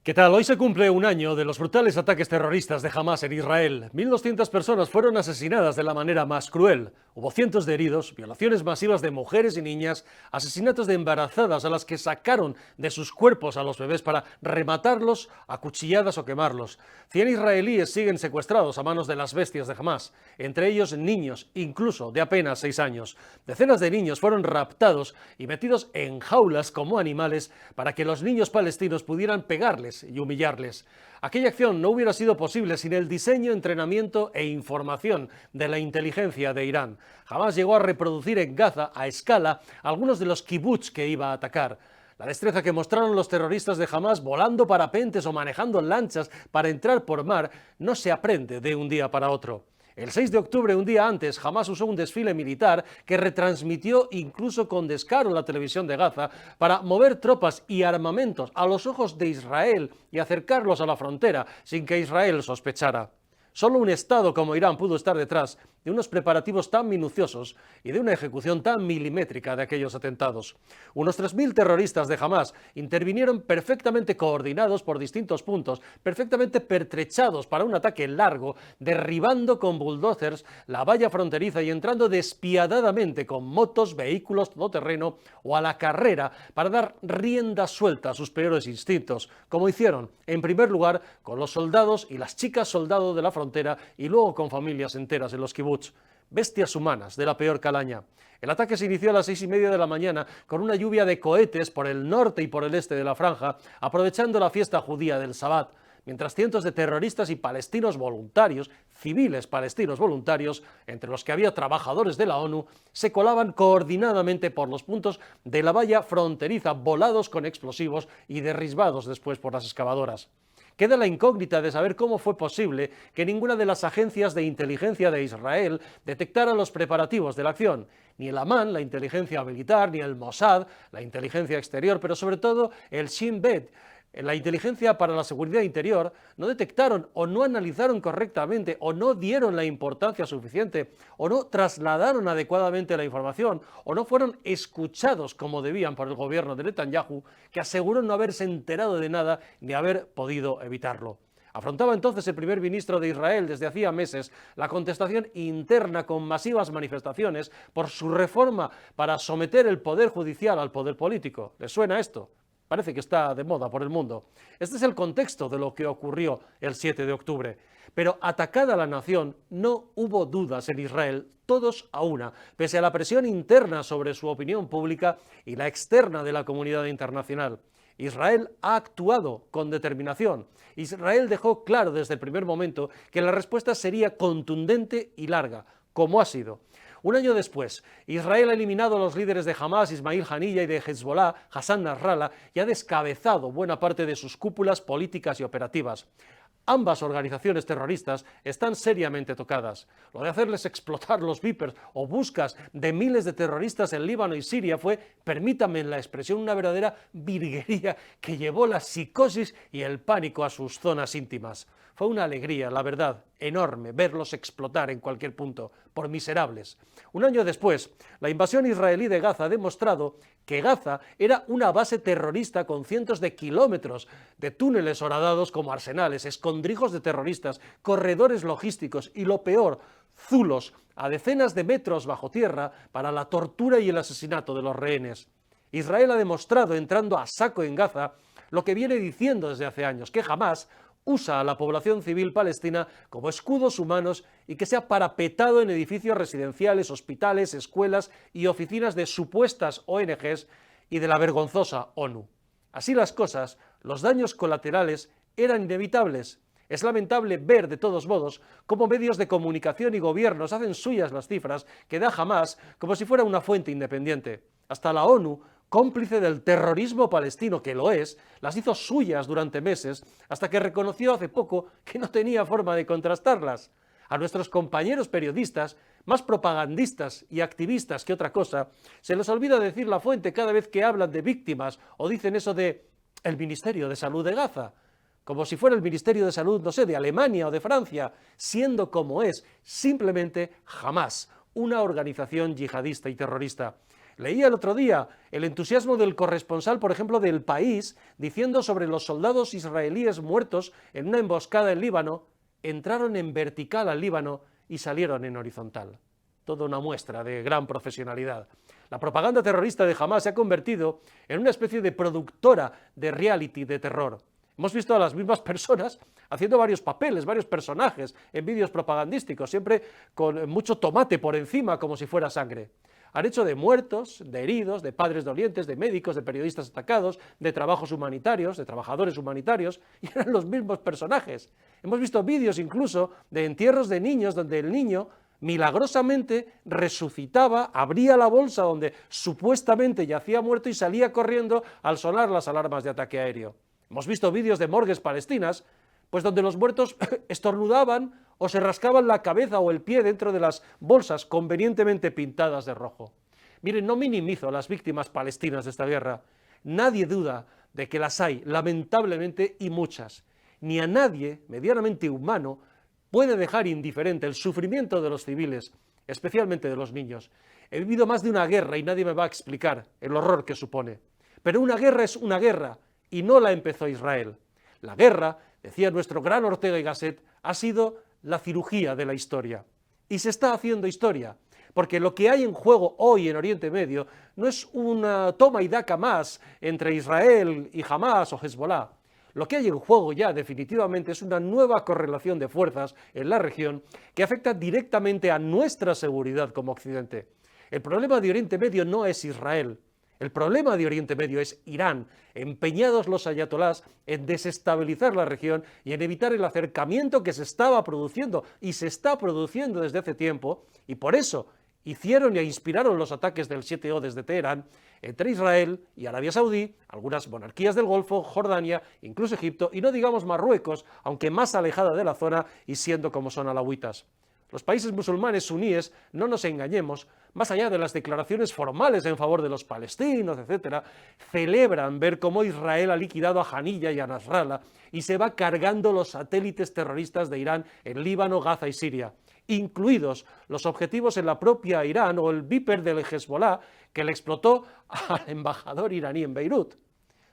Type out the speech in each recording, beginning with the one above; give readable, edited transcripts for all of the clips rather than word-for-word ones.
¿Qué tal? Hoy se cumple un año de los brutales ataques terroristas de Hamás en Israel. 1.200 personas fueron asesinadas de la manera más cruel. Hubo cientos de heridos, violaciones masivas de mujeres y niñas, asesinatos de embarazadas a las que sacaron de sus cuerpos a los bebés para rematarlos a cuchilladas o quemarlos. 100 israelíes siguen secuestrados a manos de las bestias de Hamás, entre ellos niños, incluso de apenas 6 años. Decenas de niños fueron raptados y metidos en jaulas como animales para que los niños palestinos pudieran pegarles y humillarles. Aquella acción no hubiera sido posible sin el diseño, entrenamiento e información de la inteligencia de Irán. Jamás llegó a reproducir en Gaza a escala algunos de los kibbutz que iba a atacar. La destreza que mostraron los terroristas de Hamás volando parapentes o manejando lanchas para entrar por mar no se aprende de un día para otro. El 6 de octubre, un día antes, Hamás usó un desfile militar que retransmitió incluso con descaro la televisión de Gaza para mover tropas y armamentos a los ojos de Israel y acercarlos a la frontera sin que Israel sospechara. Solo un Estado como Irán pudo estar detrás de unos preparativos tan minuciosos y de una ejecución tan milimétrica de aquellos atentados. Unos 3.000 terroristas de Hamás intervinieron perfectamente coordinados por distintos puntos, perfectamente pertrechados para un ataque largo, derribando con bulldozers la valla fronteriza y entrando despiadadamente con motos, vehículos todoterreno o a la carrera para dar rienda suelta a sus peores instintos, como hicieron, en primer lugar, con los soldados y las chicas soldados de la frontera y luego con familias enteras en los kibbutz. Bestias humanas de la peor calaña. El ataque se inició a las 6:30 de la mañana con una lluvia de cohetes por el norte y por el este de la franja, aprovechando la fiesta judía del Sabbat, mientras cientos de terroristas y palestinos voluntarios, civiles palestinos voluntarios, entre los que había trabajadores de la ONU, se colaban coordinadamente por los puntos de la valla fronteriza, volados con explosivos y derribados después por las excavadoras. Queda la incógnita de saber cómo fue posible que ninguna de las agencias de inteligencia de Israel detectara los preparativos de la acción. Ni el Amán, la inteligencia militar, ni el Mossad, la inteligencia exterior, pero sobre todo el Shin Bet, la inteligencia para la seguridad interior, no detectaron o no analizaron correctamente o no dieron la importancia suficiente o no trasladaron adecuadamente la información o no fueron escuchados como debían por el gobierno de Netanyahu, que aseguró no haberse enterado de nada ni haber podido evitarlo. Afrontaba entonces el primer ministro de Israel desde hacía meses la contestación interna con masivas manifestaciones por su reforma para someter el poder judicial al poder político. ¿Les suena esto? Parece que está de moda por el mundo. Este es el contexto de lo que ocurrió el 7 de octubre. Pero atacada la nación, no hubo dudas en Israel, todos a una, pese a la presión interna sobre su opinión pública y la externa de la comunidad internacional. Israel ha actuado con determinación. Israel dejó claro desde el primer momento que la respuesta sería contundente y larga, como ha sido. Un año después, Israel ha eliminado a los líderes de Hamás, Ismail Haniyeh, y de Hezbollah, Hassan Nasrallah, y ha descabezado buena parte de sus cúpulas políticas y operativas. Ambas organizaciones terroristas están seriamente tocadas. Lo de hacerles explotar los Vipers o buscas de miles de terroristas en Líbano y Siria fue, permítanme la expresión, una verdadera virguería que llevó la psicosis y el pánico a sus zonas íntimas. Fue una alegría, la verdad, enorme verlos explotar en cualquier punto, por miserables. Un año después, la invasión israelí de Gaza ha demostrado que Gaza era una base terrorista con cientos de kilómetros de túneles horadados como arsenales, escondrijos de terroristas, corredores logísticos y, lo peor, zulos a decenas de metros bajo tierra para la tortura y el asesinato de los rehenes. Israel ha demostrado, entrando a saco en Gaza, lo que viene diciendo desde hace años, que jamás usa a la población civil palestina como escudos humanos y que se ha parapetado en edificios residenciales, hospitales, escuelas y oficinas de supuestas ONGs y de la vergonzosa ONU. Así las cosas, los daños colaterales eran inevitables. Es lamentable ver, de todos modos, cómo medios de comunicación y gobiernos hacen suyas las cifras que da Hamás como si fuera una fuente independiente. Hasta la ONU, cómplice del terrorismo palestino, que lo es, las hizo suyas durante meses, hasta que reconoció hace poco que no tenía forma de contrastarlas. A nuestros compañeros periodistas, más propagandistas y activistas que otra cosa, se les olvida decir la fuente cada vez que hablan de víctimas o dicen eso de el Ministerio de Salud de Gaza, como si fuera el Ministerio de Salud, no sé, de Alemania o de Francia, siendo como es simplemente Hamás, una organización yihadista y terrorista. Leía el otro día el entusiasmo del corresponsal, por ejemplo, del País, diciendo sobre los soldados israelíes muertos en una emboscada en Líbano: entraron en vertical al Líbano y salieron en horizontal. Toda una muestra de gran profesionalidad. La propaganda terrorista de Hamás se ha convertido en una especie de productora de reality de terror. Hemos visto a las mismas personas haciendo varios papeles, varios personajes en vídeos propagandísticos, siempre con mucho tomate por encima, como si fuera sangre. Han hecho de muertos, de heridos, de padres dolientes, de médicos, de periodistas atacados, de trabajos humanitarios, de trabajadores humanitarios, y eran los mismos personajes. Hemos visto vídeos incluso de entierros de niños donde el niño milagrosamente resucitaba, abría la bolsa donde supuestamente yacía muerto y salía corriendo al sonar las alarmas de ataque aéreo. Hemos visto vídeos de morgues palestinas, pues donde los muertos estornudaban o se rascaban la cabeza o el pie dentro de las bolsas convenientemente pintadas de rojo. Miren, no minimizo a las víctimas palestinas de esta guerra. Nadie duda de que las hay, lamentablemente, y muchas. Ni a nadie medianamente humano puede dejar indiferente el sufrimiento de los civiles, especialmente de los niños. He vivido más de una guerra y nadie me va a explicar el horror que supone. Pero una guerra es una guerra y no la empezó Israel. La guerra, decía nuestro gran Ortega y Gasset, ha sido la cirugía de la historia. Y se está haciendo historia, porque lo que hay en juego hoy en Oriente Medio no es una toma y daca más entre Israel y Hamás o Hezbollah. Lo que hay en juego ya definitivamente es una nueva correlación de fuerzas en la región que afecta directamente a nuestra seguridad como Occidente. El problema de Oriente Medio no es Israel. El problema de Oriente Medio es Irán, empeñados los ayatolás en desestabilizar la región y en evitar el acercamiento que se estaba produciendo y se está produciendo desde hace tiempo, y por eso hicieron e inspiraron los ataques del 7O desde Teherán entre Israel y Arabia Saudí, algunas monarquías del Golfo, Jordania, incluso Egipto, y no digamos Marruecos, aunque más alejada de la zona y siendo como son alawitas. Los países musulmanes suníes, no nos engañemos, más allá de las declaraciones formales en favor de los palestinos, etc., celebran ver cómo Israel ha liquidado a Haniyeh y a Nasrallah y se va cargando los satélites terroristas de Irán en Líbano, Gaza y Siria, incluidos los objetivos en la propia Irán o el Viper del Hezbollah que le explotó al embajador iraní en Beirut.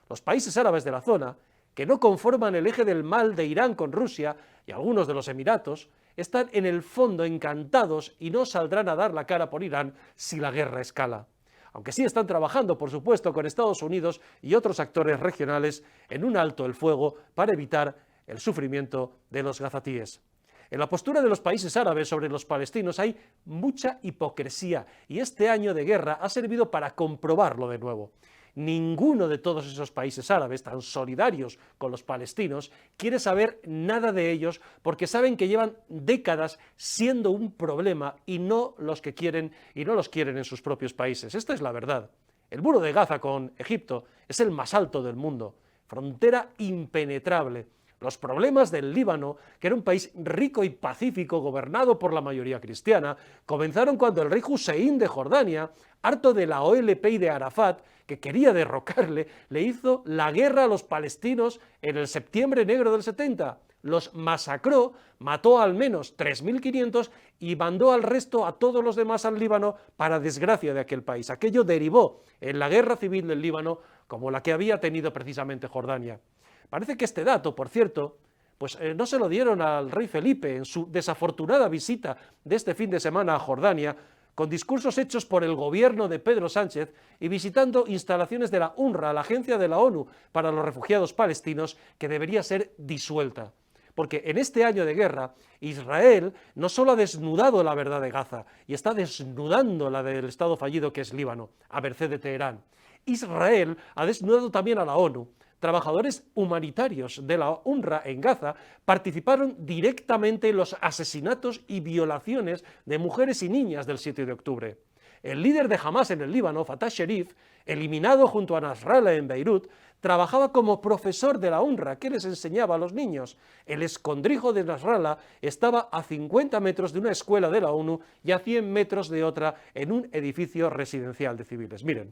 Los países árabes de la zona, que no conforman el eje del mal de Irán con Rusia y algunos de los Emiratos, están en el fondo encantados y no saldrán a dar la cara por Irán si la guerra escala. Aunque sí están trabajando, por supuesto, con Estados Unidos y otros actores regionales en un alto el fuego para evitar el sufrimiento de los gazatíes. En la postura de los países árabes sobre los palestinos hay mucha hipocresía y este año de guerra ha servido para comprobarlo de nuevo. Ninguno de todos esos países árabes tan solidarios con los palestinos quiere saber nada de ellos porque saben que llevan décadas siendo un problema y no los quieren en sus propios países. Esta es la verdad. El muro de Gaza con Egipto es el más alto del mundo, frontera impenetrable. Los problemas del Líbano, que era un país rico y pacífico gobernado por la mayoría cristiana, comenzaron cuando el rey Hussein de Jordania, harto de la OLP y de Arafat, que quería derrocarle, le hizo la guerra a los palestinos en el septiembre negro del 70. Los masacró, mató al menos 3.500 y mandó al resto a todos los demás al Líbano para desgracia de aquel país. Aquello derivó en la guerra civil del Líbano como la que había tenido precisamente Jordania. Parece que este dato, por cierto, no se lo dieron al rey Felipe en su desafortunada visita de este fin de semana a Jordania, con discursos hechos por el gobierno de Pedro Sánchez y visitando instalaciones de la UNRWA, la agencia de la ONU para los refugiados palestinos, que debería ser disuelta. Porque en este año de guerra, Israel no solo ha desnudado la verdad de Gaza, y está desnudando la del Estado fallido que es Líbano, a merced de Teherán. Israel ha desnudado también a la ONU. Trabajadores humanitarios de la UNRWA en Gaza participaron directamente en los asesinatos y violaciones de mujeres y niñas del 7 de octubre. El líder de Hamás en el Líbano, Fatah Sherif, eliminado junto a Nasrallah en Beirut, trabajaba como profesor de la UNRWA, que les enseñaba a los niños. El escondrijo de Nasrallah estaba a 50 metros de una escuela de la ONU y a 100 metros de otra en un edificio residencial de civiles. Miren,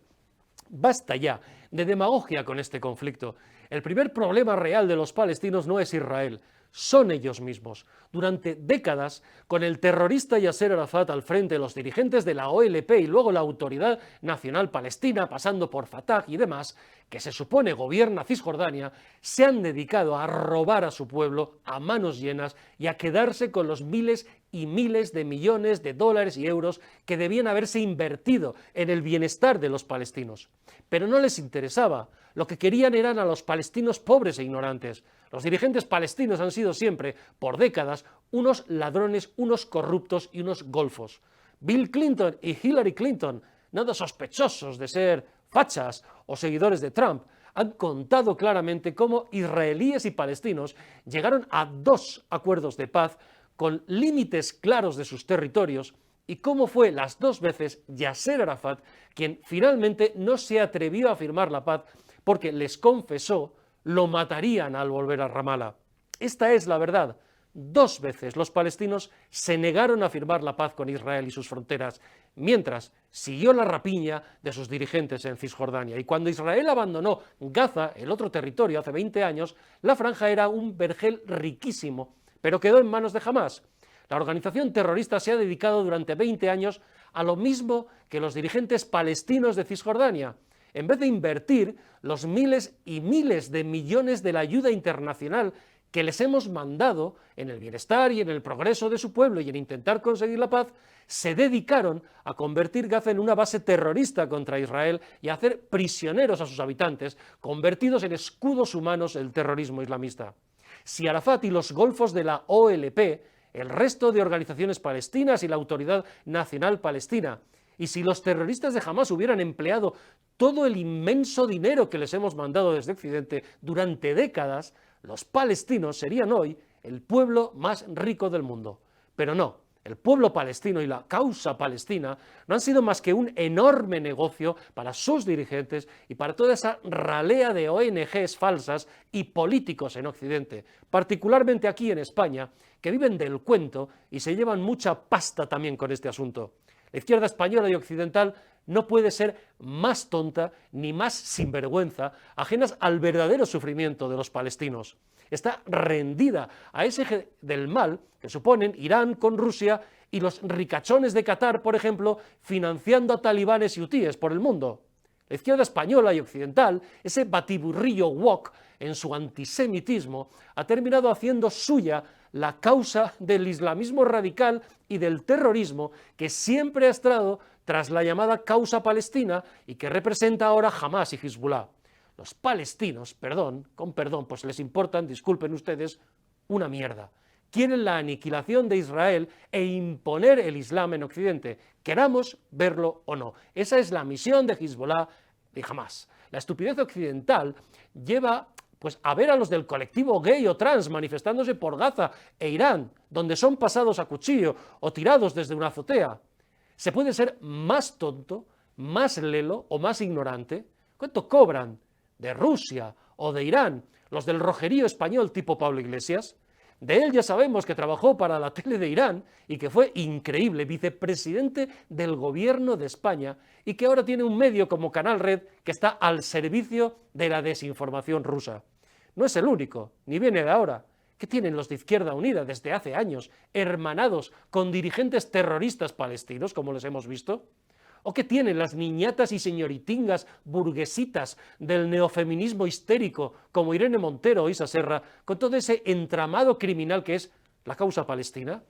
basta ya de demagogia con este conflicto. El primer problema real de los palestinos no es Israel, son ellos mismos. Durante décadas, con el terrorista Yasser Arafat al frente, los dirigentes de la OLP y luego la Autoridad Nacional Palestina, pasando por Fatah y demás, que se supone gobierna Cisjordania, se han dedicado a robar a su pueblo a manos llenas y a quedarse con los miles y miles de millones de dólares y euros que debían haberse invertido en el bienestar de los palestinos. Pero no les interesaba, lo que querían eran a los palestinos pobres e ignorantes. Los dirigentes palestinos han sido siempre, por décadas, unos ladrones, unos corruptos y unos golfos. Bill Clinton y Hillary Clinton, nada sospechosos de ser fachas o seguidores de Trump, han contado claramente cómo israelíes y palestinos llegaron a 2 acuerdos de paz con límites claros de sus territorios y cómo fue las 2 veces Yasser Arafat quien finalmente no se atrevió a firmar la paz porque les confesó lo matarían al volver a Ramallah. Esta es la verdad. 2 veces los palestinos se negaron a firmar la paz con Israel y sus fronteras, mientras siguió la rapiña de sus dirigentes en Cisjordania. Y cuando Israel abandonó Gaza, el otro territorio, hace 20 años, la franja era un vergel riquísimo, pero quedó en manos de Hamás. La organización terrorista se ha dedicado durante 20 años a lo mismo que los dirigentes palestinos de Cisjordania. En vez de invertir los miles y miles de millones de la ayuda internacional que les hemos mandado en el bienestar y en el progreso de su pueblo y en intentar conseguir la paz, se dedicaron a convertir Gaza en una base terrorista contra Israel y a hacer prisioneros a sus habitantes, convertidos en escudos humanos del terrorismo islamista. Si Arafat y los golfos de la OLP, el resto de organizaciones palestinas y la Autoridad Nacional Palestina, y si los terroristas de Hamás hubieran empleado todo el inmenso dinero que les hemos mandado desde Occidente durante décadas, los palestinos serían hoy el pueblo más rico del mundo. Pero no, el pueblo palestino y la causa palestina no han sido más que un enorme negocio para sus dirigentes y para toda esa ralea de ONGs falsas y políticos en Occidente, particularmente aquí en España, que viven del cuento y se llevan mucha pasta también con este asunto. La izquierda española y occidental no puede ser más tonta ni más sinvergüenza, ajenas al verdadero sufrimiento de los palestinos. Está rendida a ese eje del mal que suponen Irán con Rusia y los ricachones de Qatar, por ejemplo, financiando a talibanes y hutíes por el mundo. La izquierda española y occidental, ese batiburrillo woke en su antisemitismo, ha terminado haciendo suya la causa del islamismo radical y del terrorismo que siempre ha estado tras la llamada causa palestina y que representa ahora Hamás y Hezbollah. Los palestinos, con perdón, pues les importan, disculpen ustedes, una mierda. Quieren la aniquilación de Israel e imponer el Islam en Occidente, queramos verlo o no. Esa es la misión de Hezbollah y Hamás. La estupidez occidental lleva a ver a los del colectivo gay o trans manifestándose por Gaza e Irán, donde son pasados a cuchillo o tirados desde una azotea. ¿Se puede ser más tonto, más lelo o más ignorante? ¿Cuánto cobran de Rusia o de Irán los del rojerío español tipo Pablo Iglesias? De él ya sabemos que trabajó para la tele de Irán y que fue increíble vicepresidente del gobierno de España y que ahora tiene un medio como Canal Red que está al servicio de la desinformación rusa. No es el único, ni viene de ahora. ¿Qué tienen los de Izquierda Unida desde hace años, hermanados con dirigentes terroristas palestinos, como les hemos visto? ¿O qué tienen las niñatas y señoritingas burguesitas del neofeminismo histérico, como Irene Montero o Isa Serra, con todo ese entramado criminal que es la causa palestina?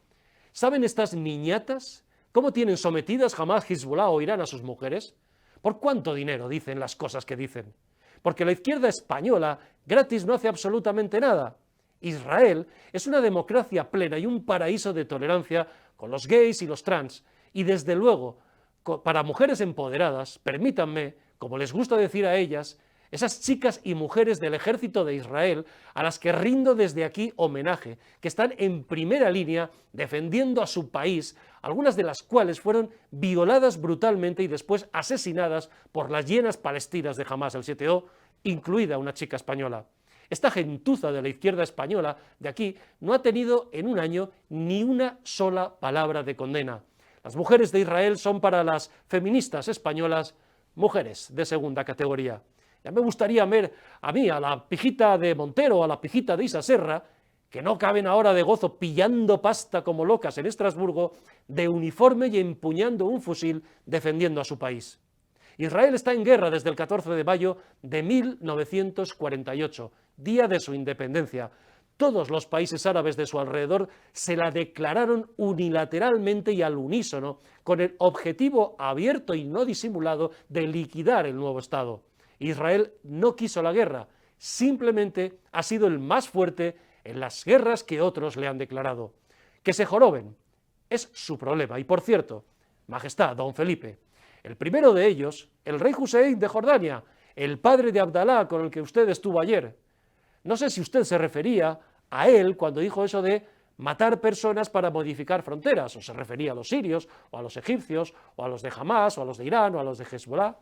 ¿Saben estas niñatas cómo tienen sometidas Hamás, Hezbollah o Irán a sus mujeres? ¿Por cuánto dinero dicen las cosas que dicen? Porque la izquierda española gratis no hace absolutamente nada. Israel es una democracia plena y un paraíso de tolerancia con los gays y los trans, y desde luego, para mujeres empoderadas, permítanme, como les gusta decir a ellas, esas chicas y mujeres del ejército de Israel a las que rindo desde aquí homenaje, que están en primera línea defendiendo a su país, algunas de las cuales fueron violadas brutalmente y después asesinadas por las hienas palestinas de Hamás, el 7O, incluida una chica española. Esta gentuza de la izquierda española de aquí no ha tenido en un año ni una sola palabra de condena. Las mujeres de Israel son para las feministas españolas mujeres de segunda categoría. Ya me gustaría ver a mí, a la pijita de Montero, a la pijita de Isa Serra, que no caben ahora de gozo pillando pasta como locas en Estrasburgo, de uniforme y empuñando un fusil defendiendo a su país. Israel está en guerra desde el 14 de mayo de 1948, día de su independencia. Todos los países árabes de su alrededor se la declararon unilateralmente y al unísono, con el objetivo abierto y no disimulado de liquidar el nuevo Estado. Israel no quiso la guerra, simplemente ha sido el más fuerte en las guerras que otros le han declarado. Que se joroben es su problema. Y por cierto, Majestad, don Felipe, el primero de ellos, el rey Hussein de Jordania, el padre de Abdalá con el que usted estuvo ayer. No sé si usted se refería a él cuando dijo eso de matar personas para modificar fronteras, o se refería a los sirios, o a los egipcios, o a los de Hamas, o a los de Irán, o a los de Hezbollah.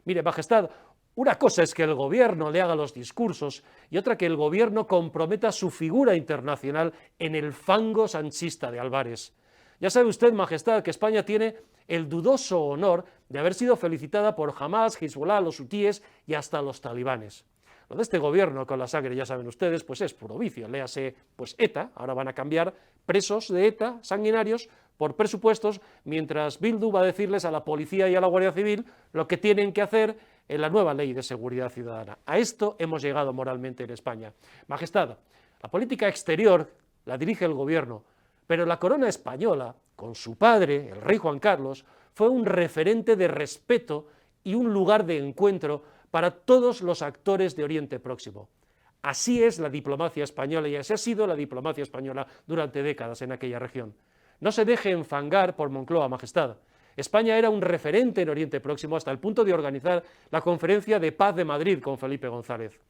Mire, Majestad, una cosa es que el gobierno le haga los discursos y otra que el gobierno comprometa su figura internacional en el fango sanchista de Álvarez. Ya sabe usted, Majestad, que España tiene el dudoso honor de haber sido felicitada por Hamas, Hezbollah, los hutíes y hasta los talibanes. Lo de este gobierno con la sangre, ya saben ustedes, pues es puro vicio. Léase, pues ETA, ahora van a cambiar presos de ETA sanguinarios por presupuestos, mientras Bildu va a decirles a la policía y a la Guardia Civil lo que tienen que hacer en la nueva ley de seguridad ciudadana. A esto hemos llegado moralmente en España. Majestad, la política exterior la dirige el gobierno, pero la corona española, con su padre, el rey Juan Carlos, fue un referente de respeto y un lugar de encuentro para todos los actores de Oriente Próximo. Así es la diplomacia española y así ha sido la diplomacia española durante décadas en aquella región. No se deje enfangar por Moncloa, Majestad. España era un referente en Oriente Próximo hasta el punto de organizar la Conferencia de Paz de Madrid con Felipe González.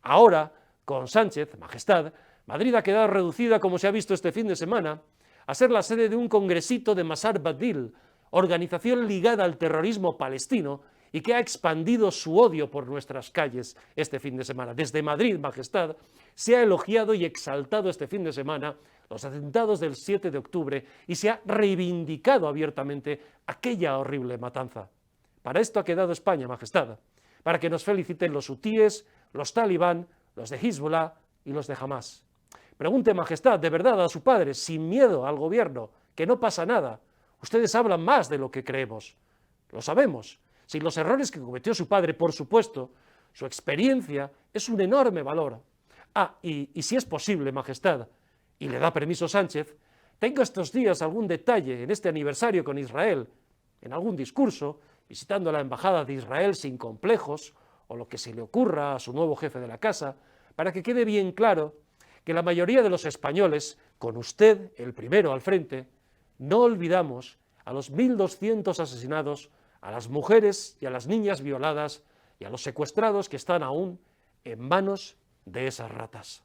Ahora, con Sánchez, Majestad, Madrid ha quedado reducida, como se ha visto este fin de semana, a ser la sede de un congresito de Masar Badil, organización ligada al terrorismo palestino y que ha expandido su odio por nuestras calles este fin de semana. Desde Madrid, Majestad, se ha elogiado y exaltado este fin de semana los atentados del 7 de octubre y se ha reivindicado abiertamente aquella horrible matanza. Para esto ha quedado España, Majestad, para que nos feliciten los hutíes, los talibán, los de Hezbollah y los de Hamas. Pregunte, Majestad, de verdad a su padre, sin miedo al gobierno, que no pasa nada. Ustedes hablan más de lo que creemos. Lo sabemos. Sin los errores que cometió su padre, por supuesto, su experiencia es un enorme valor. Y si es posible, Majestad, y le da permiso Sánchez, tengo estos días algún detalle en este aniversario con Israel, en algún discurso, visitando la embajada de Israel sin complejos, o lo que se le ocurra a su nuevo jefe de la casa, para que quede bien claro que la mayoría de los españoles, con usted el primero al frente, no olvidamos a los 1.200 asesinados, a las mujeres y a las niñas violadas y a los secuestrados que están aún en manos de esas ratas.